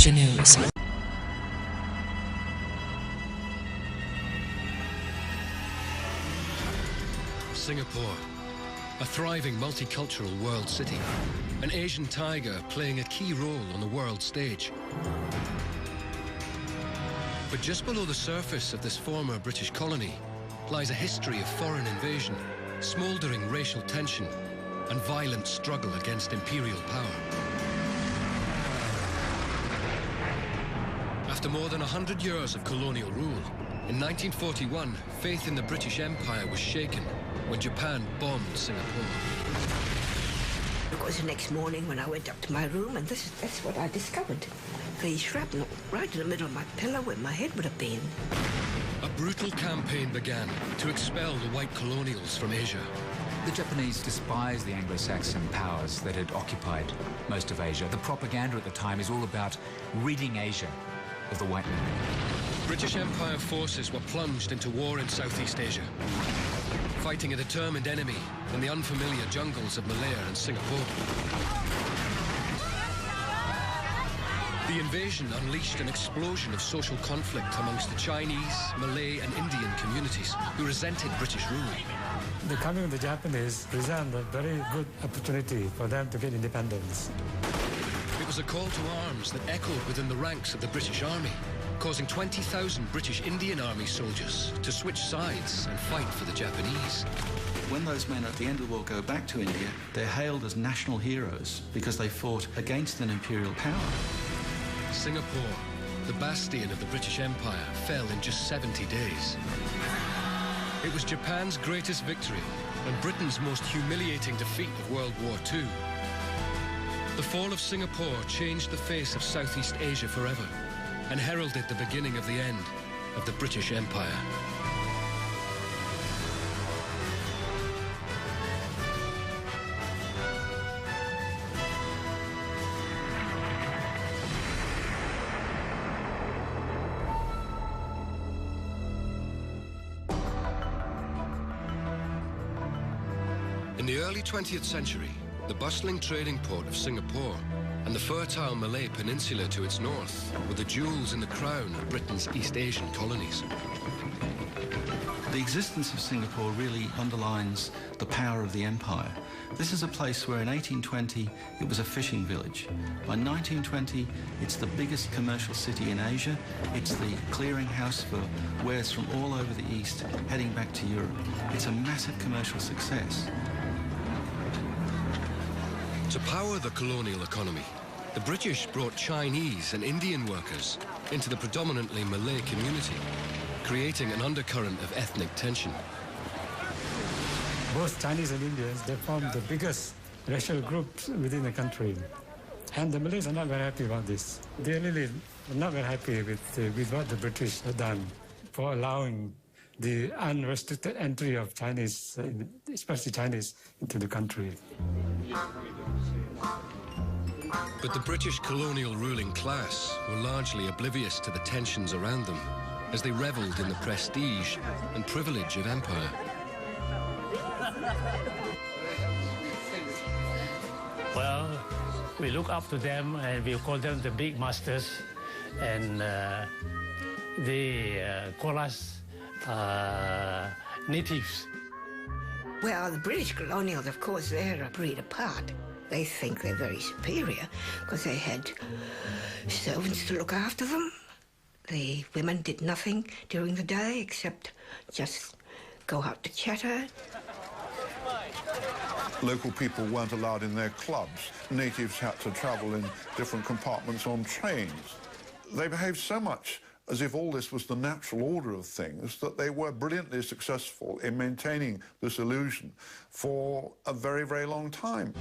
Asia News. Singapore, a thriving multicultural world city, an Asian tiger playing a key role on the world stage. But just below the surface of this former British colony lies a history of foreign invasion, smouldering racial tension, and violent struggle against imperial power. After more than 100 years of colonial rule, in 1941, faith in the British Empire was shaken when Japan bombed Singapore. It was the next morning when I went up to my room, and that's what I discovered. The shrapnel right in the middle of my pillow where my head would have been. A brutal campaign began to expel the white colonials from Asia. The Japanese despised the Anglo-Saxon powers that had occupied most of Asia. The propaganda at the time is all about ridding Asia of the white man. British Empire forces were plunged into war in Southeast Asia, fighting a determined enemy in the unfamiliar jungles of Malaya and Singapore. The invasion unleashed an explosion of social conflict amongst the Chinese, Malay and Indian communities who resented British rule. The coming of the Japanese presented a very good opportunity for them to get independence. It was a call to arms that echoed within the ranks of the British Army, causing 20,000 British Indian Army soldiers to switch sides and fight for the Japanese. When those men at the end of the war go back to India, they're hailed as national heroes because they fought against an imperial power. Singapore, the bastion of the British Empire, fell in just 70 days. It was Japan's greatest victory and Britain's most humiliating defeat of World War II. The fall of Singapore changed the face of Southeast Asia forever and heralded the beginning of the end of the British Empire. In the early 20th century, the bustling trading port of Singapore and the fertile Malay Peninsula to its north were the jewels in the crown of Britain's East Asian colonies. The existence of Singapore really underlines the power of the empire. This is a place where in 1820 it was a fishing village. By 1920 it's the biggest commercial city in Asia. It's the clearinghouse for wares from all over the East heading back to Europe. It's a massive commercial success. To power the colonial economy, the British brought Chinese and Indian workers into the predominantly Malay community, creating an undercurrent of ethnic tension. Both Chinese and Indians, they formed the biggest racial groups within the country. And the Malays are not very happy about this. They really are not very happy with what the British have done for allowing the unrestricted entry of Chinese, especially Chinese, into the country. But the British colonial ruling class were largely oblivious to the tensions around them as they revelled in the prestige and privilege of empire. Well, we look up to them and we call them the big masters, and they call us natives. Well, the British colonials, of course, they're a breed apart. They think they're very superior because they had servants to look after them. The women did nothing during the day except just go out to chatter. Local people weren't allowed in their clubs. Natives had to travel in different compartments on trains. They behaved so much as if all this was the natural order of things that they were brilliantly successful in maintaining this illusion for a very, very long time.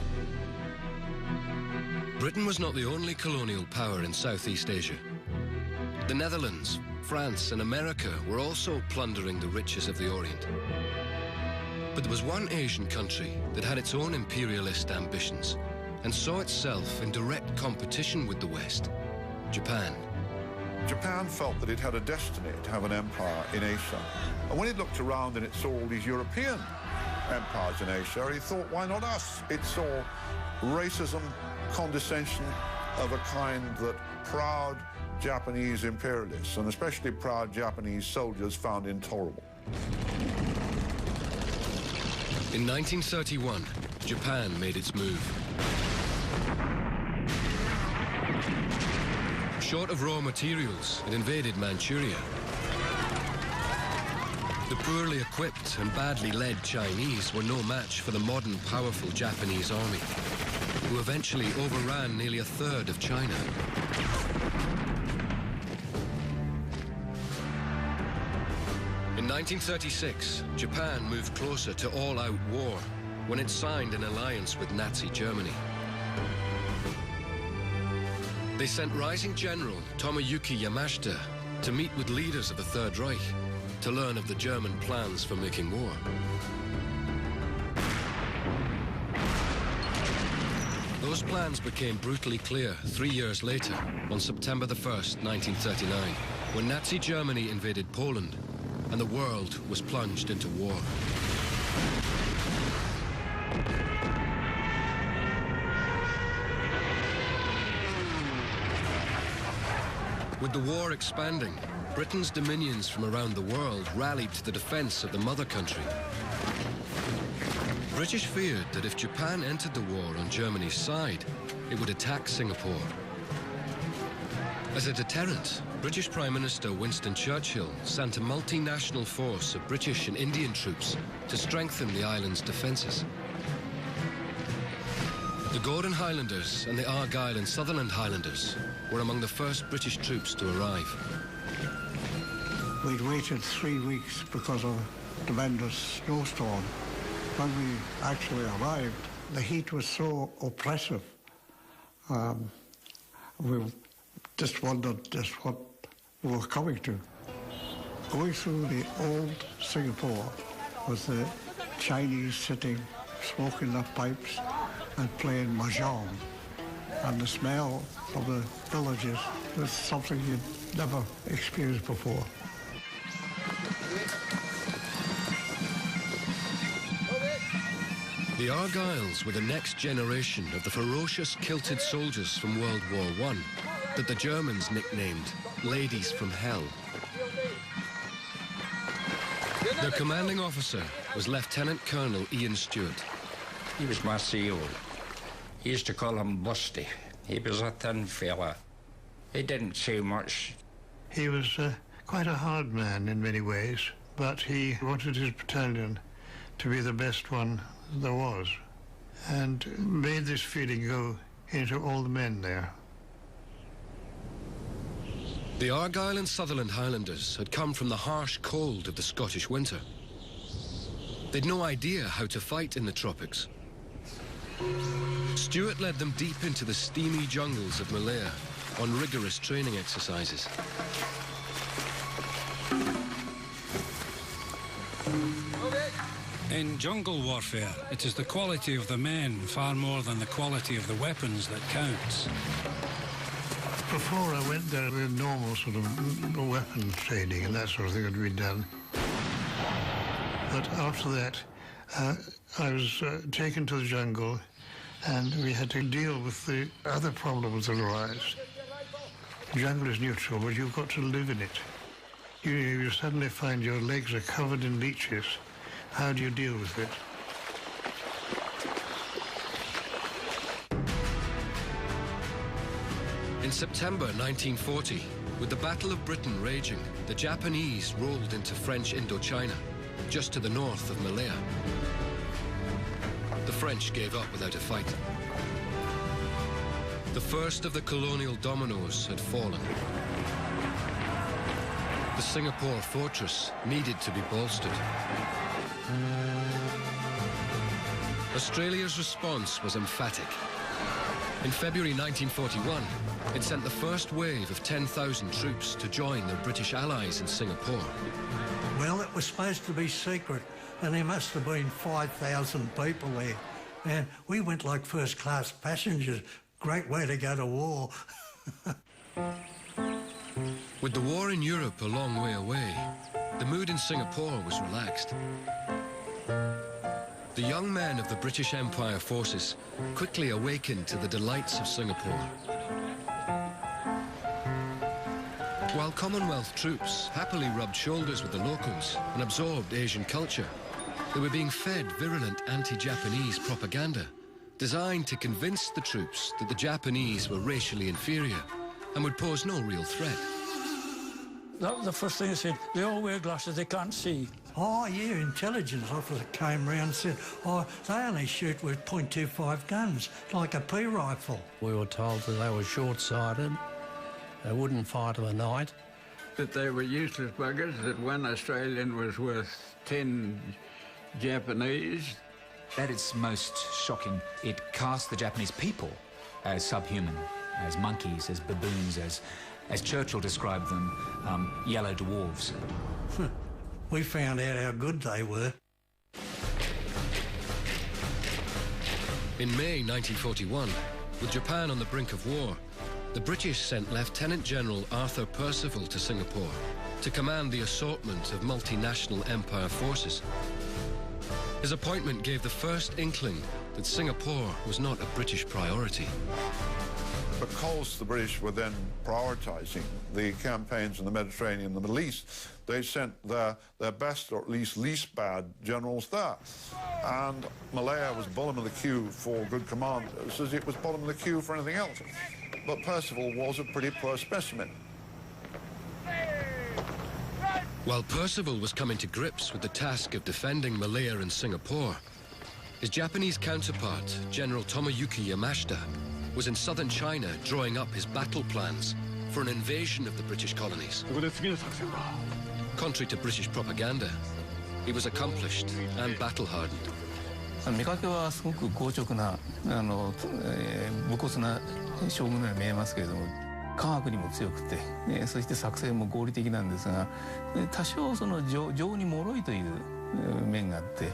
Britain was not the only colonial power in Southeast Asia. The Netherlands, France and America were also plundering the riches of the Orient. But there was one Asian country that had its own imperialist ambitions and saw itself in direct competition with the West: Japan. Japan felt that it had a destiny to have an empire in Asia. And when it looked around and it saw all these European empires in Asia, he thought, why not us? It saw racism, condescension of a kind that proud Japanese imperialists, and especially proud Japanese soldiers, found intolerable. In 1931, Japan made its move. Short of raw materials, it invaded Manchuria. The poorly equipped and badly led Chinese were no match for the modern, powerful Japanese army, who eventually overran nearly a third of China. In 1936, Japan moved closer to all-out war when it signed an alliance with Nazi Germany. They sent rising general Tomoyuki Yamashita to meet with leaders of the Third Reich to learn of the German plans for making war. Those plans became brutally clear 3 years later, on September the 1st, 1939, when Nazi Germany invaded Poland and the world was plunged into war. With the war expanding, Britain's dominions from around the world rallied to the defense of the mother country. British feared that if Japan entered the war on Germany's side, it would attack Singapore. As a deterrent, British Prime Minister Winston Churchill sent a multinational force of British and Indian troops to strengthen the island's defences. The Gordon Highlanders and the Argyll and Sutherland Highlanders were among the first British troops to arrive. We'd waited 3 weeks because of a tremendous snowstorm. When we actually arrived, the heat was so oppressive. We just wondered just what we were coming to. Going through the old Singapore with the Chinese sitting, smoking their pipes and playing mahjong. And the smell of the villages was something you'd never experienced before. The Argylls were the next generation of the ferocious kilted soldiers from World War I that the Germans nicknamed Ladies from Hell. Their commanding officer was Lieutenant Colonel Ian Stewart. He was my CO. He used to call him Busty. He was a thin fella. He didn't say much. He was quite a hard man in many ways, but he wanted his battalion to be the best one there was, and made this feeling go into all the men there. The Argyll and Sutherland Highlanders had come from the harsh cold of the Scottish winter. They'd no idea how to fight in the tropics. Stewart led them deep into the steamy jungles of Malaya on rigorous training exercises. In jungle warfare, it is the quality of the men far more than the quality of the weapons that counts. Before I went there, the normal sort of weapons training and that sort of thing had been done. But after that, I was taken to the jungle, and we had to deal with the other problems that arise. The jungle is neutral, but you've got to live in it. You suddenly find your legs are covered in leeches. How do you deal with it? In September 1940, with the Battle of Britain raging, the Japanese rolled into French Indochina, just to the north of Malaya. The French gave up without a fight. The first of the colonial dominoes had fallen. The Singapore fortress needed to be bolstered. Australia's response was emphatic. In February 1941, it sent the first wave of 10,000 troops to join their British allies in Singapore. Well, it was supposed to be secret, and there must have been 5,000 people there. And we went like first-class passengers. Great way to go to war. With the war in Europe a long way away, the mood in Singapore was relaxed. The young men of the British Empire forces quickly awakened to the delights of Singapore. While Commonwealth troops happily rubbed shoulders with the locals and absorbed Asian culture, they were being fed virulent anti-Japanese propaganda designed to convince the troops that the Japanese were racially inferior and would pose no real threat. That was the first thing they said. They all wear glasses, they can't see. Oh, yeah, intelligence officer came round and said, oh, they only shoot with .25 guns, like a pea rifle. We were told that they were short-sighted, they wouldn't fight in the night. That they were useless buggers, that one Australian was worth 10 Japanese. At its most shocking, it cast the Japanese people as subhuman, as monkeys, as baboons, as Churchill described them, yellow dwarves. We found out how good they were. In May 1941, with Japan on the brink of war, the British sent Lieutenant General Arthur Percival to Singapore to command the assortment of multinational empire forces. His appointment gave the first inkling that Singapore was not a British priority. Because the British were then prioritising the campaigns in the Mediterranean and the Middle East, they sent their best, or at least bad, generals there. And Malaya was bottom of the queue for good commanders, as it was bottom of the queue for anything else. But Percival was a pretty poor specimen. While Percival was coming to grips with the task of defending Malaya and Singapore, his Japanese counterpart, General Tomoyuki Yamashita, was in southern China drawing up his battle plans for an invasion of the British colonies. Contrary to British propaganda, he was accomplished and battle-hardened. 見かけはすごく硬直な武骨な将軍のように見えますけれども、科学にも強くて、そして作戦も合理的なんですが、多少その情に脆いという面があって。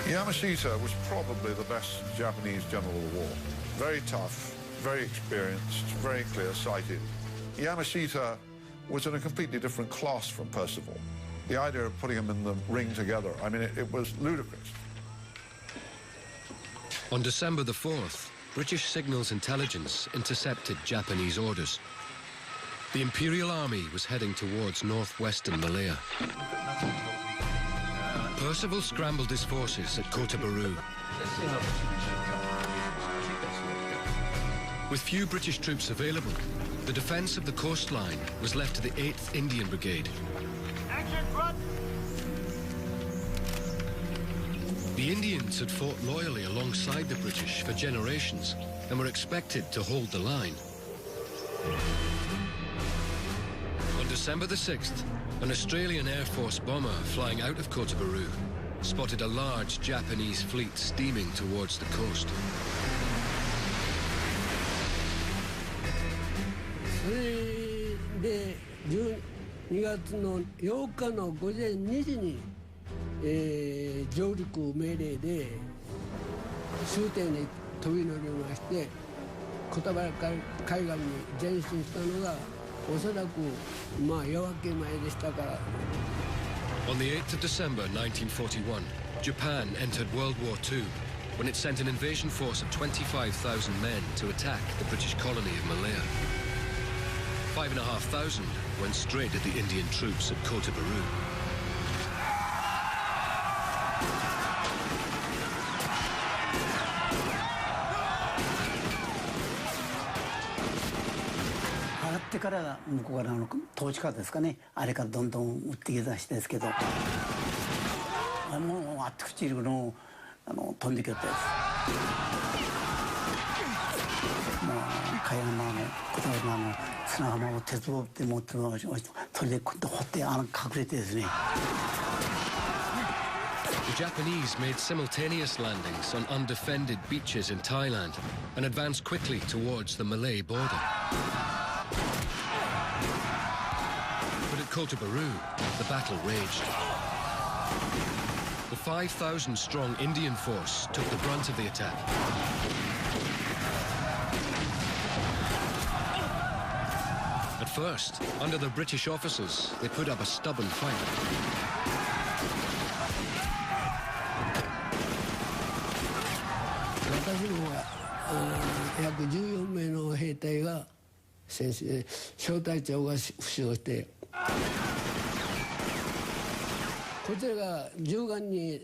Yamashita was probably the best Japanese general of the war. Very tough, very experienced, very clear-sighted. Yamashita was in a completely different class from Percival. The idea of putting them in the ring together, I mean, it was ludicrous. On December the 4th, British signals intelligence intercepted Japanese orders. The Imperial Army was heading towards northwestern Malaya. Percival scrambled his forces at Kota Baru. With few British troops available, the defence of the coastline was left to the 8th Indian Brigade. The Indians had fought loyally alongside the British for generations and were expected to hold the line. On December the 6th, an Australian Air Force bomber flying out of Kota Baru spotted a large Japanese fleet steaming towards the coast. それで12月の8日の午前2時に、上陸命令で終点に飛び乗りまして小田原海岸に前進したのがおそらく夜明け前でしたから。 On the 8th of December 1941, Japan entered World War II when it sent an invasion force of 25,000 men to attack the British colony of Malaya. 5,500 went straight at the Indian troops at Kota Baru. After から向こうからの統治下ですかね、あれからどんどん撃ってきたしですけど、もうあっちこっちの飛んできよったやつ。もう海岸の小田原の砂浜を鉄棒で持ってるのをそれで掘って隠れてですね。The Japanese made simultaneous landings on undefended beaches in Thailand and advanced quickly towards the Malay border. But at Kota Baru, the battle raged. The 5,000-strong Indian force took the brunt of the attack. At first, under the British officers, they put up a stubborn fight. 私の約14名の兵隊が小隊長が負傷して、こちらが銃眼に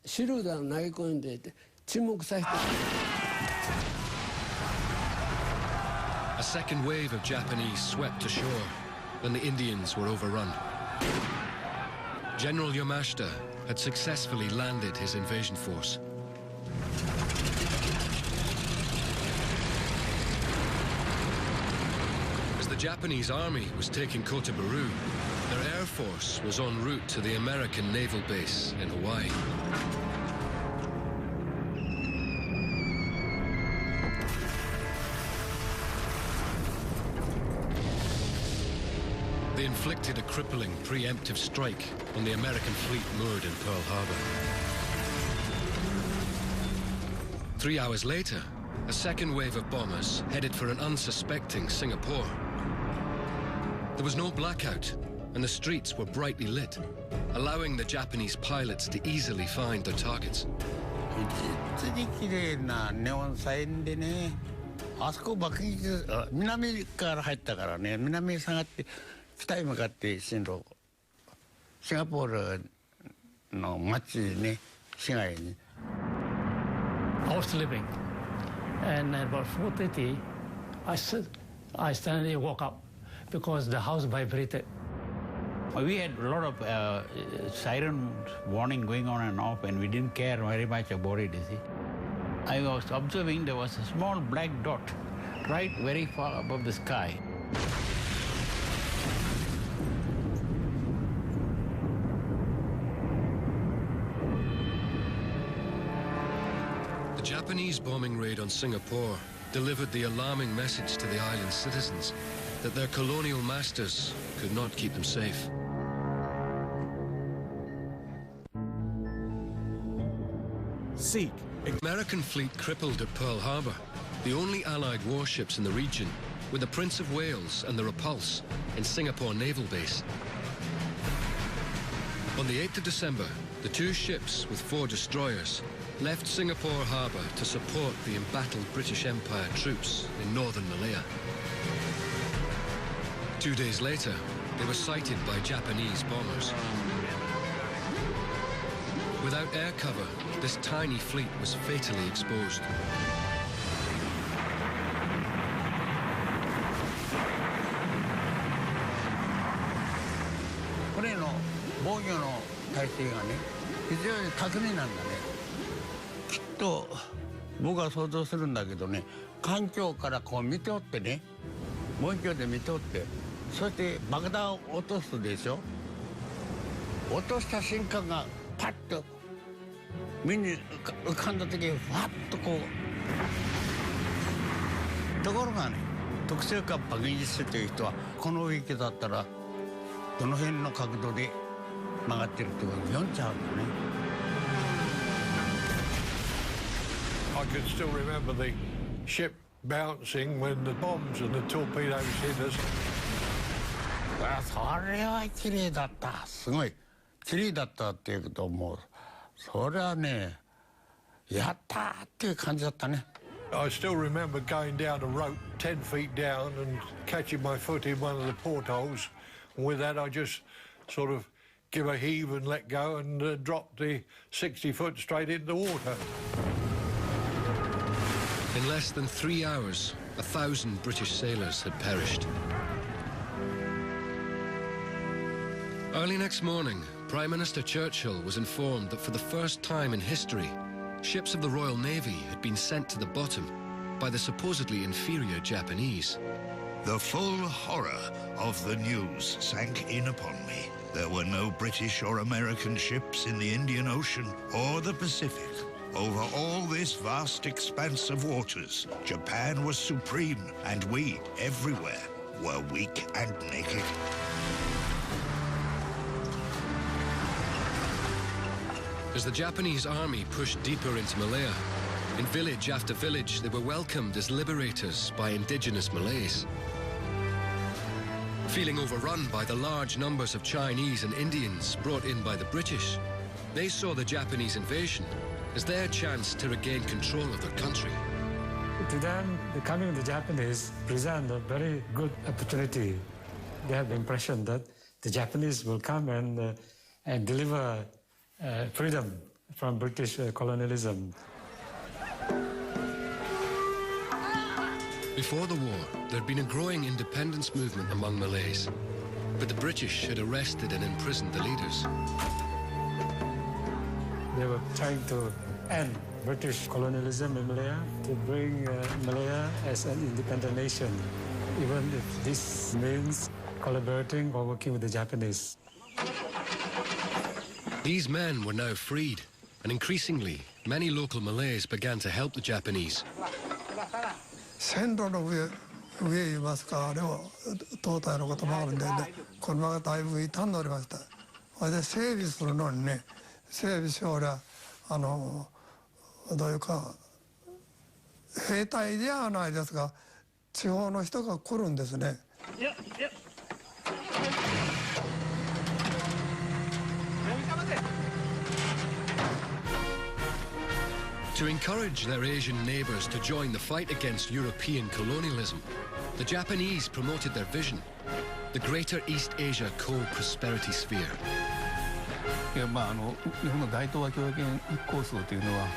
手榴弾を投げ込んで沈黙させて。A second wave of Japanese swept ashore, and the Indians were overrun. General Yamashita had successfully landed his invasion force. As the Japanese army was taking Kotobaru, their air force was en route to the American naval base in Hawaii. They inflicted a crippling preemptive strike on the American fleet moored in Pearl Harbor. 3 hours later, a second wave of bombers headed for an unsuspecting Singapore. There was no blackout, and the streets were brightly lit, allowing the Japanese pilots to easily find their targets. 綺麗なネオンサインでね、あそこ爆撃、南から入ったからね、南に下がって北へ向かって進路、シンガポールの街ね、市街に。I was sleeping, and at about 4:30, I suddenly woke up because the house vibrated. We had a lot of siren warning going on and off, and we didn't care very much about it, you see. I was observing there was a small black dot right very far above the sky. The Japanese bombing raid on Singapore delivered the alarming message to the island's citizens that their colonial masters could not keep them safe. The American fleet crippled at Pearl Harbor, the only Allied warships in the region, with the Prince of Wales and the Repulse in Singapore Naval Base. On the 8th of December, the two ships with 4 destroyers left Singapore Harbour to support the embattled British Empire troops in northern Malaya. 2 days later, they were sighted by Japanese bombers. Without air cover, this tiny fleet was fatally exposed. これの防御の体制がね、非常に巧みなんだね。きっと僕は想像するんだけどね、環境からこう見ておってね、望遠鏡で見ておって、そして爆弾を落とすでしょ。落とした瞬間がパッと目に浮かんだ時にファッとこう。ところがね、特殊化爆撃士という人はこのウィキだったらどの辺の角度で曲がってるってことを読んじゃうんだね。I can still remember the ship bouncing when the bombs and the torpedoes hit us. それは綺麗だった。すごい綺麗だったっていうことも、それはね、やったっていう感じだったね。I still remember going down a rope 10 feet down and catching my foot in one of the portholes. And with that, I just sort of give a heave and let go and drop the 60 foot straight into the water. In less than 3 hours, 1,000 British sailors had perished. Early next morning, Prime Minister Churchill was informed that for the first time in history, ships of the Royal Navy had been sent to the bottom by the supposedly inferior Japanese. The full horror of the news sank in upon me. There were no British or American ships in the Indian Ocean or the Pacific. Over all this vast expanse of waters, Japan was supreme, and we, everywhere, were weak and naked. As the Japanese army pushed deeper into Malaya, in village after village, they were welcomed as liberators by indigenous Malays. Feeling overrun by the large numbers of Chinese and Indians brought in by the British, they saw the Japanese invasion as their chance to regain control of their country. To them, the coming of the Japanese present a very good opportunity. They have the impression that the Japanese will come and deliver freedom from British colonialism. Before the war, there had been a growing independence movement among Malays, but the British had arrested and imprisoned the leaders. They were trying to end British colonialism in Malaya, to bring Malaya as an independent nation, even if this means collaborating or working with the Japanese. These men were now freed, and increasingly, many local Malays began to help the Japanese. 線路の上言いますか、あれを胴体のこともあるんで、車がだいぶ傷んでおりました。それで整備するのにね、整備しよりゃどういうか兵隊ではないですが、地方の人が来るんですね。To encourage their Asian neighbours to join the fight against European colonialism, the Japanese promoted their vision, the Greater East Asia Co-Prosperity Sphere. いや、まあ日本の大東亜共栄圏構想というのは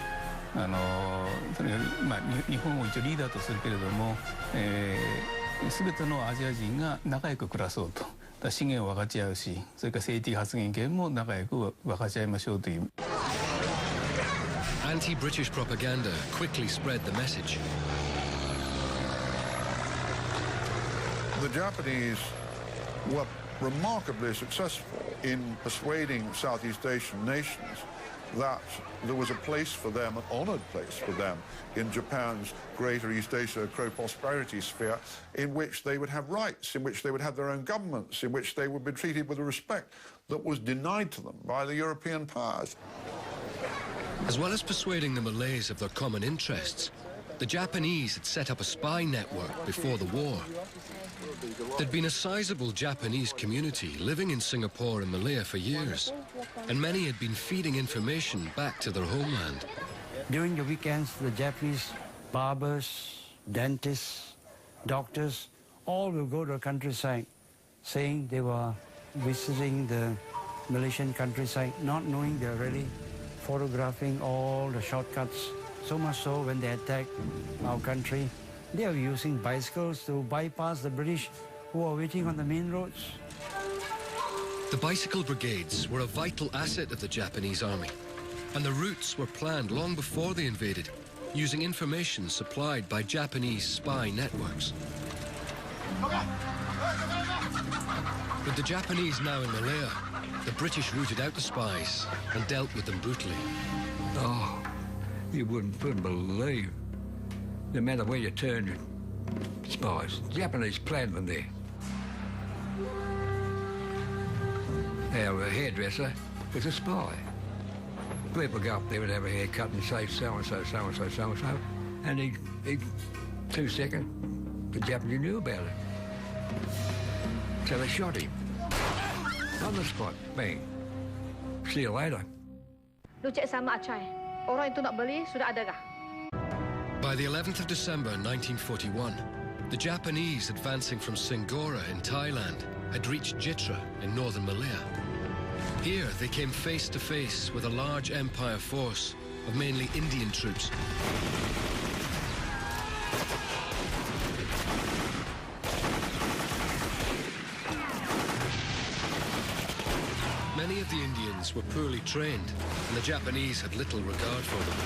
とにかく、まあ、日本を一応リーダーとするけれども、全てのアジア人が仲良く暮らそうと。だ資源を分かち合うし、それから政治発言権も仲良く分かち合いましょうという。Anti-British propaganda quickly spread the message. The Japanese were remarkably successful in persuading Southeast Asian nations that there was a place for them, an honoured place for them, in Japan's Greater East Asia Co-Prosperity Sphere, in which they would have rights, in which they would have their own governments, in which they would be treated with a respect that was denied to them by the European powers. As well as persuading the Malays of their common interests, the Japanese had set up a spy network before the war. There'd been a sizable Japanese community living in Singapore and Malaya for years, and many had been feeding information back to their homeland. During the weekends, the Japanese barbers, dentists, doctors, all will go to the countryside, saying they were visiting the Malaysian countryside, not knowing they're really photographing all the shortcuts. So much so when they attacked our country, they are using bicycles to bypass the British who are waiting on the main roads. The bicycle brigades were a vital asset of the Japanese army, and the routes were planned long before they invaded, using information supplied by Japanese spy networks. With the Japanese now in Malaya, the British rooted out the spies and dealt with them brutally. Oh, you wouldn't believe no matter where you turn, spies. Japanese planned them there. Our hairdresser was a spy. People go up there and have a haircut and say so-and-so, so-and-so, so-and-so, and he 2 seconds, the Japanese knew about it. So they shot him. On the spot, bang. See you later. Lu cek sama Acai. Orang itu nak beli sudah ada kah? By the 11th of December 1941, the Japanese advancing from Singapore in Thailand had reached Jitra in northern Malaya. Here they came face to face with a large empire force of mainly Indian troops. Many of the Indians were poorly trained, and the Japanese had little regard for them.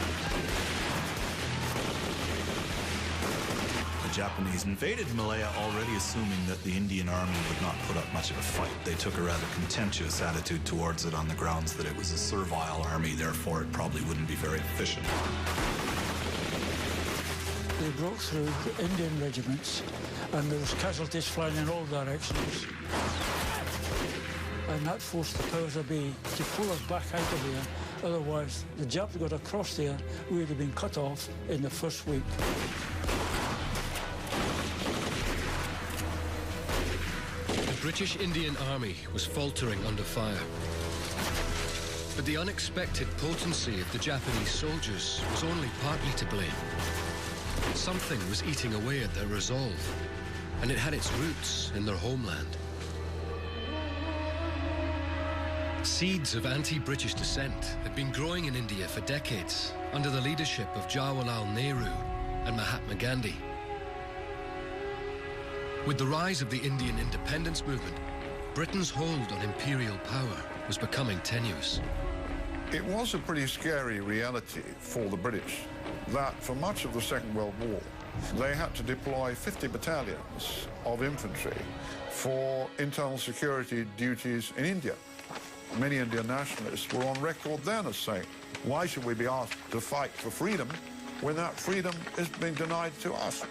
The Japanese invaded Malaya already assuming that the Indian army would not put up much of a fight. They took a rather contemptuous attitude towards it on the grounds that it was a servile army, therefore it probably wouldn't be very efficient. They broke through the Indian regiments, and there was casualties flying in all directions. And that forced the powers that be to pull us back out of there. Otherwise, the Japs got across there, we would have been cut off in the first week. The British Indian Army was faltering under fire. But the unexpected potency of the Japanese soldiers was only partly to blame. Something was eating away at their resolve, and it had its roots in their homeland. Seeds of anti-British dissent had been growing in India for decades under the leadership of Jawaharlal Nehru and Mahatma Gandhi. With the rise of the Indian independence movement, Britain's hold on imperial power was becoming tenuous. It was a pretty scary reality for the British that for much of the Second World War, they had to deploy 50 battalions of infantry for internal security duties in India. Many Indian nationalists were on record then as saying, why should we be asked to fight for freedom when that freedom is being denied to us?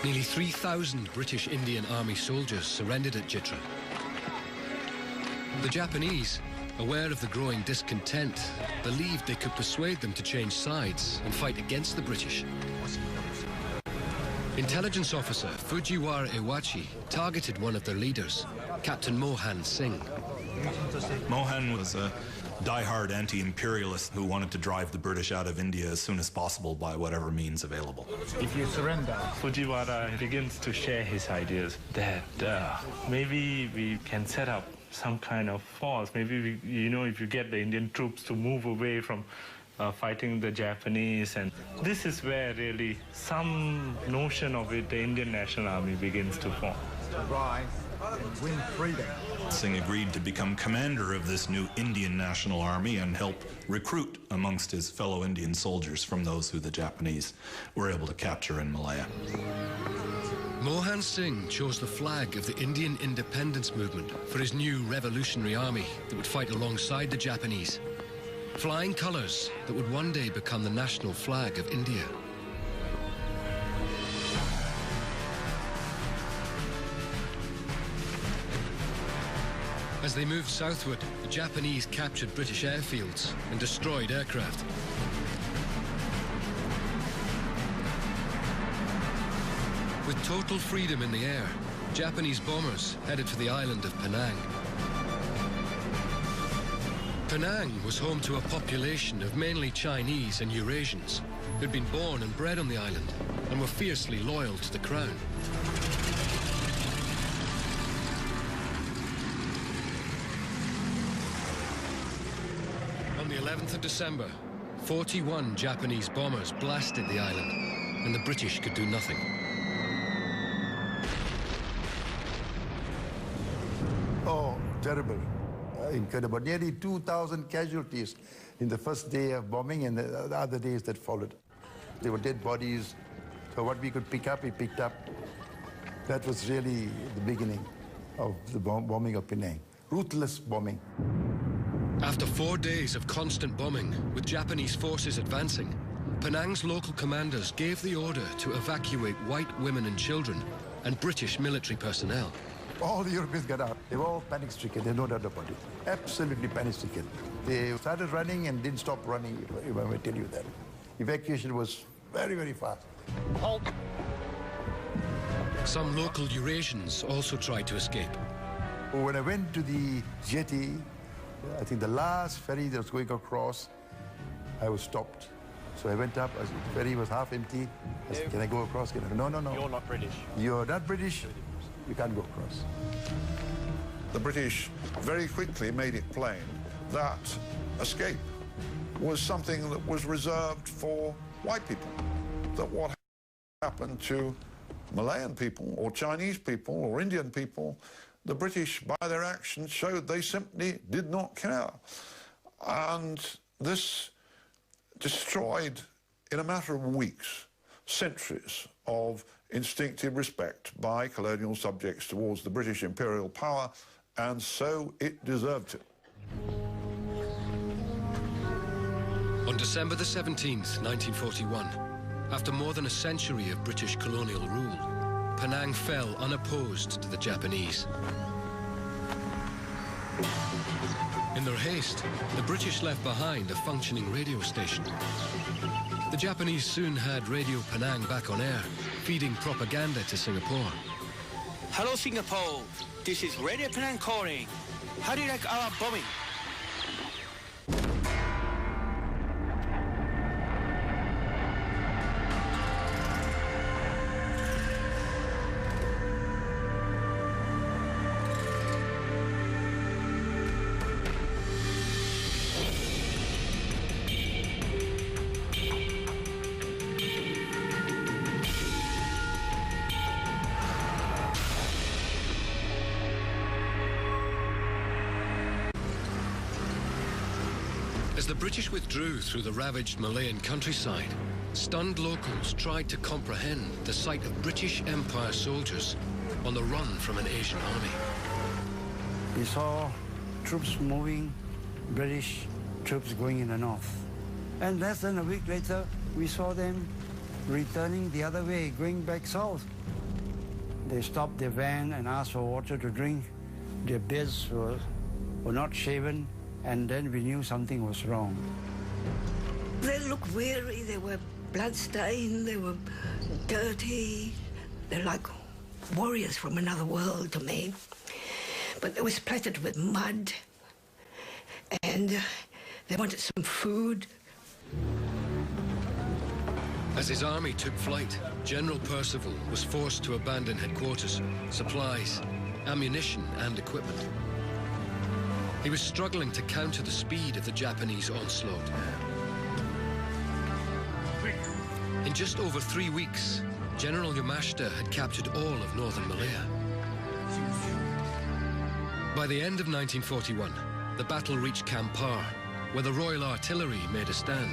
Nearly 3,000 British Indian Army soldiers surrendered at Jitra. The Japanese, aware of the growing discontent, believed they could persuade them to change sides and fight against the British. Intelligence officer Fujiwara Iwachi targeted one of their leaders, Captain Mohan Singh. Mohan was a die-hard anti-imperialist who wanted to drive the British out of India as soon as possible by whatever means available. If you surrender, Fujiwara begins to share his ideas that maybe we can set up some kind of force. Maybe, if you get the Indian troops to move away from fighting the Japanese, and this is where really some notion of it, the Indian National Army, begins to form. Rise and win freedom. Singh agreed to become commander of this new Indian National Army and help recruit amongst his fellow Indian soldiers from those who the Japanese were able to capture in Malaya. Mohan Singh chose the flag of the Indian independence movement for his new revolutionary army that would fight alongside the Japanese. Flying colours that would one day become the national flag of India. As they moved southward, the Japanese captured British airfields and destroyed aircraft. With total freedom in the air, Japanese bombers headed for the island of Penang. Penang was home to a population of mainly Chinese and Eurasians who'd been born and bred on the island and were fiercely loyal to the crown. On the 11th of December, 41 Japanese bombers blasted the island, and the British could do nothing. Oh, terrible. Incredible. Nearly 2,000 casualties in the first day of bombing and the other days that followed. There were dead bodies, so what we could pick up, we picked up. That was really the beginning of the bombing of Penang. Ruthless bombing. After 4 days of constant bombing, with Japanese forces advancing, Penang's local commanders gave the order to evacuate white women and children and British military personnel. All the Europeans got out. They were all panic-stricken. There's no doubt about it. Absolutely panic-stricken. They started running and didn't stop running, if I may tell you that. Evacuation was very, very fast. Halt! Some local Eurasians also tried to escape. When I went to the jetty, I think the last ferry that was going across, I was stopped. So I went up, the ferry was half empty. I said, can I go across? No, no, no. You're not British. You're not British. You can't go across. The British very quickly made it plain that escape was something that was reserved for white people. That what happened to Malayan people or Chinese people or Indian people, the British, by their actions, showed they simply did not care. And this destroyed, in a matter of weeks, centuries of instinctive respect by colonial subjects towards the British imperial power, and so it deserved it. On December the 17th, 1941, after more than a century of British colonial rule, Penang fell unopposed to the Japanese. In their haste, the British left behind a functioning radio station. The Japanese soon had Radio Penang back on air, feeding propaganda to Singapore. Hello, Singapore. This is Radio Penang calling. How do you like our bombing? As the British withdrew through the ravaged Malayan countryside, stunned locals tried to comprehend the sight of British Empire soldiers on the run from an Asian army. We saw troops moving, British troops going in the north. And less than a week later, we saw them returning the other way, going back south. They stopped their van and asked for water to drink. Their beards were not shaven, and then we knew something was wrong. They looked weary, they were bloodstained, they were dirty. They're like warriors from another world to me. But they were splattered with mud, and they wanted some food. As his army took flight, General Percival was forced to abandon headquarters, supplies, ammunition and equipment. He was struggling to counter the speed of the Japanese onslaught. In just over 3 weeks, General Yamashita had captured all of northern Malaya. By the end of 1941, the battle reached Kampar, where the Royal Artillery made a stand.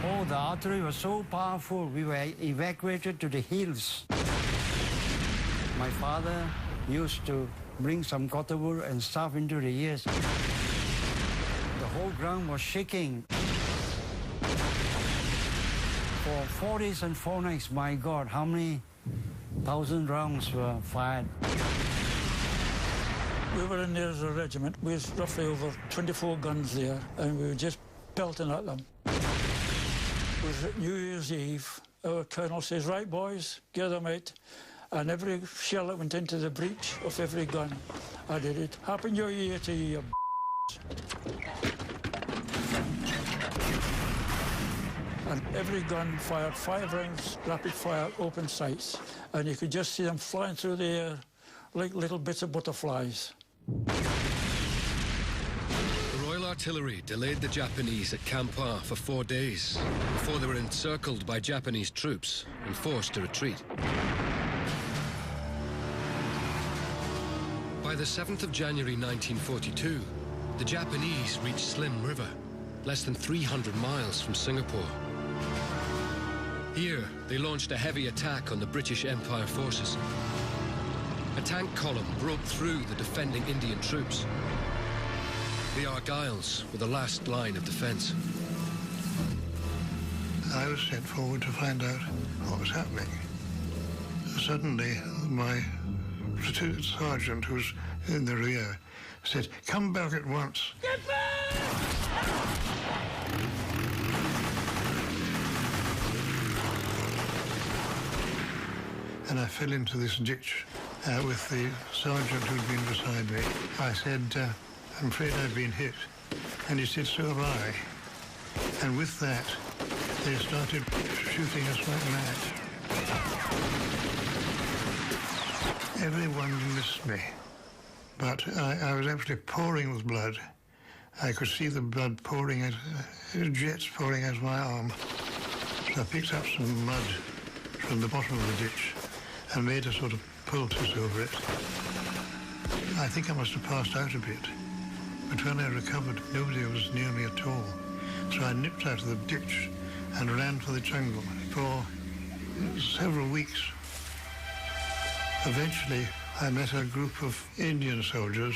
Oh, the artillery was so powerful, we were evacuated to the hills. My father used to bring some cotton wool and stuff into the ears. The whole ground was shaking. For 4 days and 4 nights, my God, how many thousand rounds were fired? We were in there as a regiment. We had roughly over 24 guns there, and we were just pelting at them. It was at New Year's Eve. Our colonel says, "Right, boys, gather, mate." And every shell that went into the breech of every gun, I did it. "Happy New Year to you, you And every gun fired 5 rounds, rapid fire, open sights. And you could just see them flying through the air like little bits of butterflies. The Royal Artillery delayed the Japanese at Kampar for 4 days before they were encircled by Japanese troops and forced to retreat. By the 7th of January 1942, the Japanese reached Slim River, less than 300 miles from Singapore. Here, they launched a heavy attack on the British Empire forces. A tank column broke through the defending Indian troops. The Argylls were the last line of defense. I was sent forward to find out what was happening. Suddenly, my platoon sergeant, who was in the rear, said, "Come back at once." Get back! And I fell into this ditch with the sergeant who'd been beside me. I said, "I'm afraid I've been hit." And he said, "So have I." And with that, they started shooting us like mad. Everyone missed me, but I was actually pouring with blood. I could see the blood pouring out, jets pouring out of my arm. So I picked up some mud from the bottom of the ditch and made a sort of poultice over it. I think I must have passed out a bit, but when I recovered, nobody was near me at all. So I nipped out of the ditch and ran for the jungle for several weeks. Eventually, I met a group of Indian soldiers,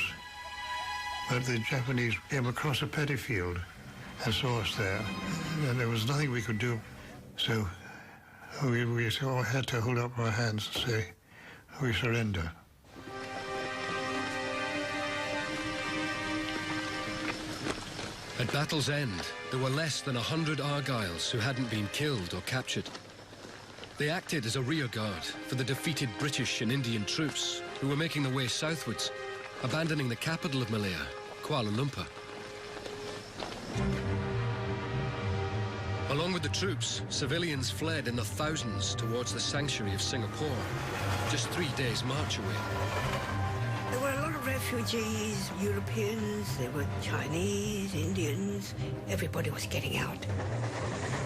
but the Japanese came across a paddy field and saw us there, and there was nothing we could do. So we all had to hold up our hands and say, "We surrender." At battle's end, there were less than 100 Argylls who hadn't been killed or captured. They acted as a rearguard for the defeated British and Indian troops who were making their way southwards, abandoning the capital of Malaya, Kuala Lumpur. Along with the troops, civilians fled in the thousands towards the sanctuary of Singapore, just 3 days' march away. There were a lot of refugees, Europeans, there were Chinese, Indians. Everybody was getting out.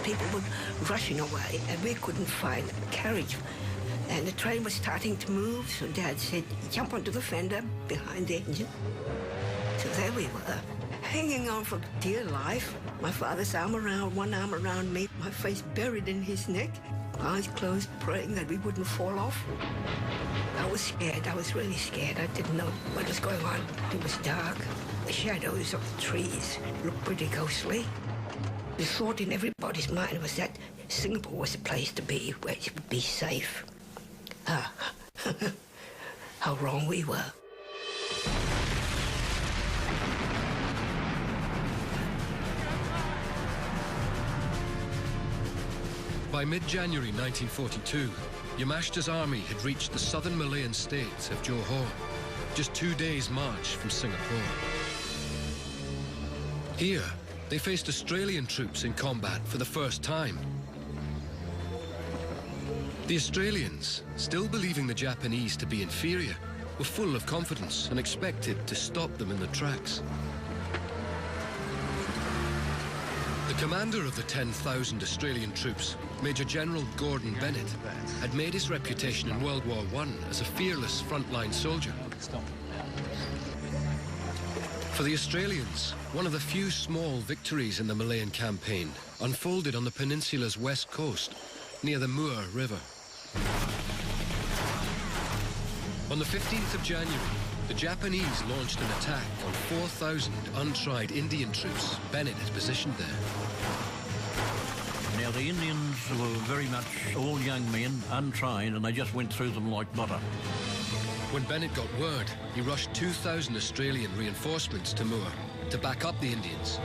People were rushing away, and we couldn't find a carriage. And the train was starting to move, so Dad said, "Jump onto the fender behind the engine." So there we were, hanging on for dear life. My father's arm around, one arm around me, my face buried in his neck, eyes closed, praying that we wouldn't fall off. I was scared. I was really scared. I didn't know what was going on. It was dark. The shadows of the trees looked pretty ghostly. The thought in everybody's mind was that Singapore was the place to be, where you would be safe. How wrong we were. By mid-January 1942, Yamashita's army had reached the southern Malayan state of Johor, just 2 days' march from Singapore. Here, they faced Australian troops in combat for the first time. The Australians, still believing the Japanese to be inferior, were full of confidence and expected to stop them in their tracks. The commander of the 10,000 Australian troops, Major General Gordon Bennett, had made his reputation in World War I as a fearless frontline soldier. For the Australians, one of the few small victories in the Malayan campaign unfolded on the peninsula's west coast, near the Muar River. On the 15th of January, the Japanese launched an attack on 4,000 untried Indian troops Bennett had positioned there. Now, the Indians were very much all young men, untrained, and they just went through them like butter. When Bennett got word, he rushed 2,000 Australian reinforcements to Muar to back up the Indians.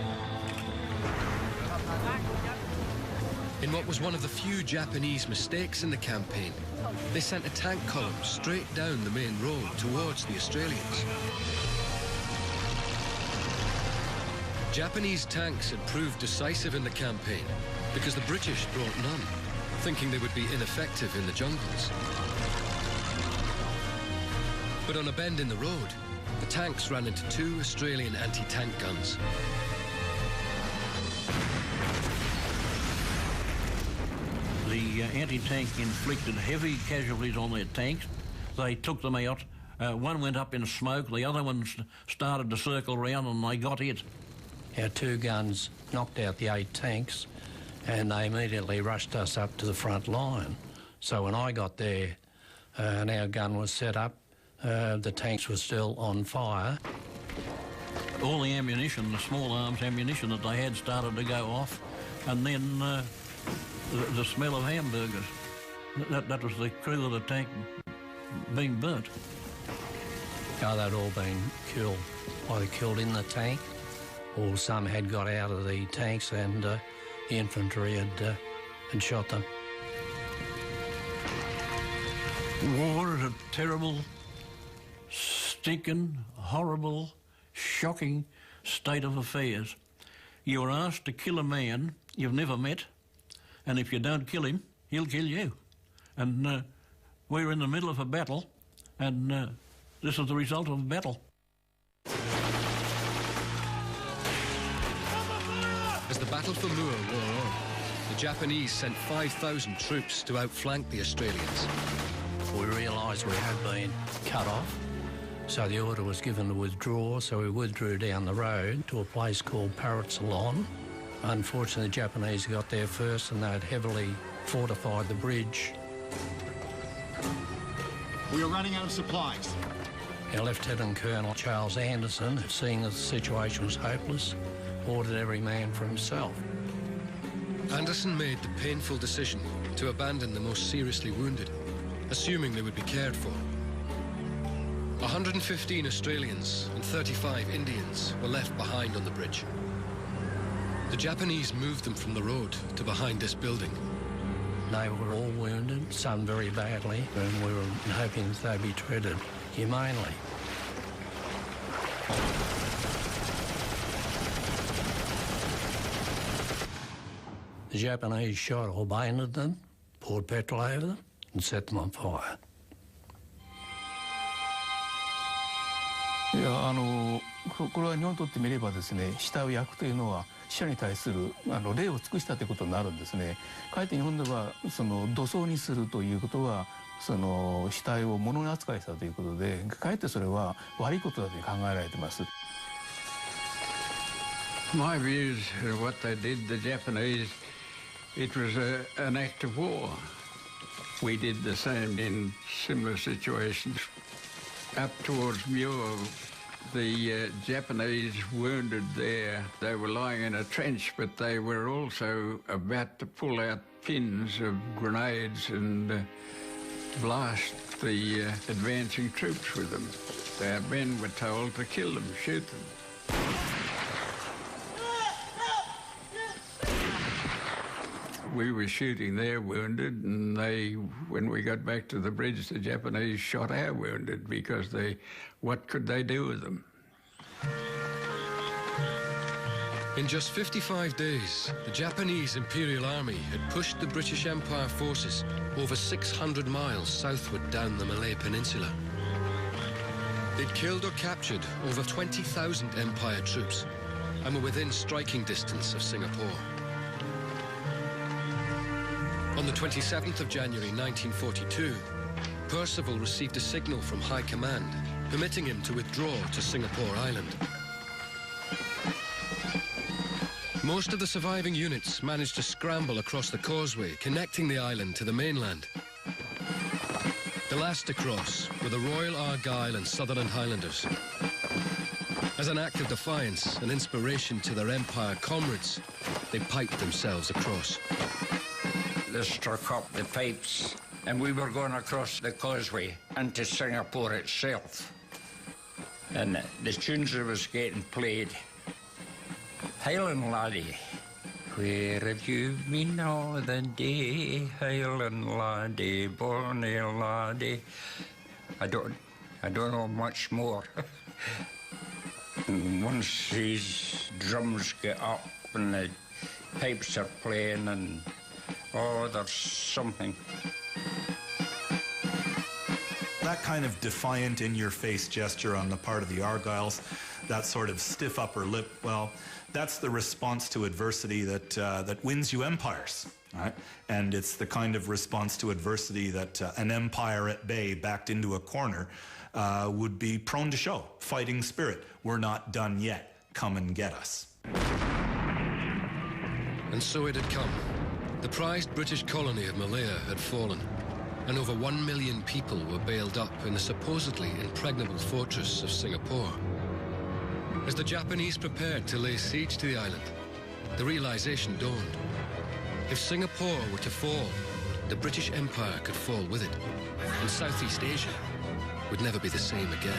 In what was one of the few Japanese mistakes in the campaign, they sent a tank column straight down the main road towards the Australians. Japanese tanks had proved decisive in the campaign because the British brought none, thinking they would be ineffective in the jungles. But on a bend in the road, the tanks ran into 2 Australian anti-tank guns. The anti-tank inflicted heavy casualties on their tanks. They took them out. One went up in smoke, the other one started to circle around, and they got it. Our 2 guns knocked out the 8 tanks, and they immediately rushed us up to the front line. So when I got there and our gun was set up, the tanks were still on fire. All the ammunition, the small arms ammunition that they had, started to go off, and then the smell of hamburgers. That was the crew of the tank being burnt. Oh, they'd all been killed, either killed in the tank, or some had got out of the tanks and the infantry had shot them. War is a terrible, stinking, horrible, shocking state of affairs. You are asked to kill a man you've never met, and if you don't kill him, he'll kill you. And we're in the middle of a battle, and this is the result of the battle. As the battle for Muar wore on, the Japanese sent 5,000 troops to outflank the Australians. We realised we had been cut off, so the order was given to withdraw, so we withdrew down the road to a place called Paratsalon. Unfortunately, the Japanese got there first and they had heavily fortified the bridge. We are running out of supplies. Our Lieutenant Colonel Charles Anderson, seeing that the situation was hopeless, ordered every man for himself. Anderson made the painful decision to abandon the most seriously wounded, assuming they would be cared for. 115 Australians and 35 Indians were left behind on the bridge. The Japanese moved them from the road to behind this building. They were all wounded, some very badly, and we were hoping that they'd be treated humanely. The Japanese shot or bayoneted them, poured petrol over them, and set them on fire. いやこれは日本にとってみればですね、死体を焼くというのは死者に対する礼を尽くしたということになるんですね。かえって日本では土葬にするということは死体を物扱いしたということで、かえってそれは悪いことだと考えられています。My views of what they did, the Japanese, it was an act of war. We did the same in similar situations. Up towards Muir, the Japanese wounded there. They were lying in a trench, but they were also about to pull out pins of grenades and blast the advancing troops with them. Our men were told to kill them, shoot them. We were shooting their wounded, and when we got back to the bridge, the Japanese shot our wounded because what could they do with them? In just 55 days, the Japanese Imperial Army had pushed the British Empire forces over 600 miles southward down the Malay Peninsula. They'd killed or captured over 20,000 Empire troops and were within striking distance of Singapore. On the 27th of January 1942, Percival received a signal from High Command permitting him to withdraw to Singapore Island. Most of the surviving units managed to scramble across the causeway connecting the island to the mainland. The last to cross were the Royal Argyll and Sutherland Highlanders. As an act of defiance and inspiration to their Empire comrades, they piped themselves across. They struck up the pipes, and we were going across the causeway into Singapore itself. And the tunes that was getting played, Highland Laddie, where have you been all the day, Highland Laddie, bonny laddie? I don't know much more. And once these drums get up and the pipes are playing, and oh, there's something. That kind of defiant, in-your-face gesture on the part of the Argylls, that sort of stiff upper lip, well, that's the response to adversity that wins you empires, right? And it's the kind of response to adversity that an empire at bay, backed into a corner, would be prone to show. Fighting spirit. We're not done yet. Come and get us. And so it had come. The prized British colony of Malaya had fallen, and over 1 million people were bailed up in the supposedly impregnable fortress of Singapore. As the Japanese prepared to lay siege to the island, the realization dawned. If Singapore were to fall, the British Empire could fall with it, and Southeast Asia would never be the same again.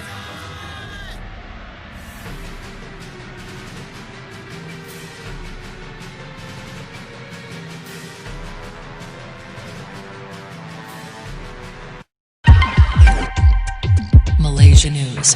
Malaysia News.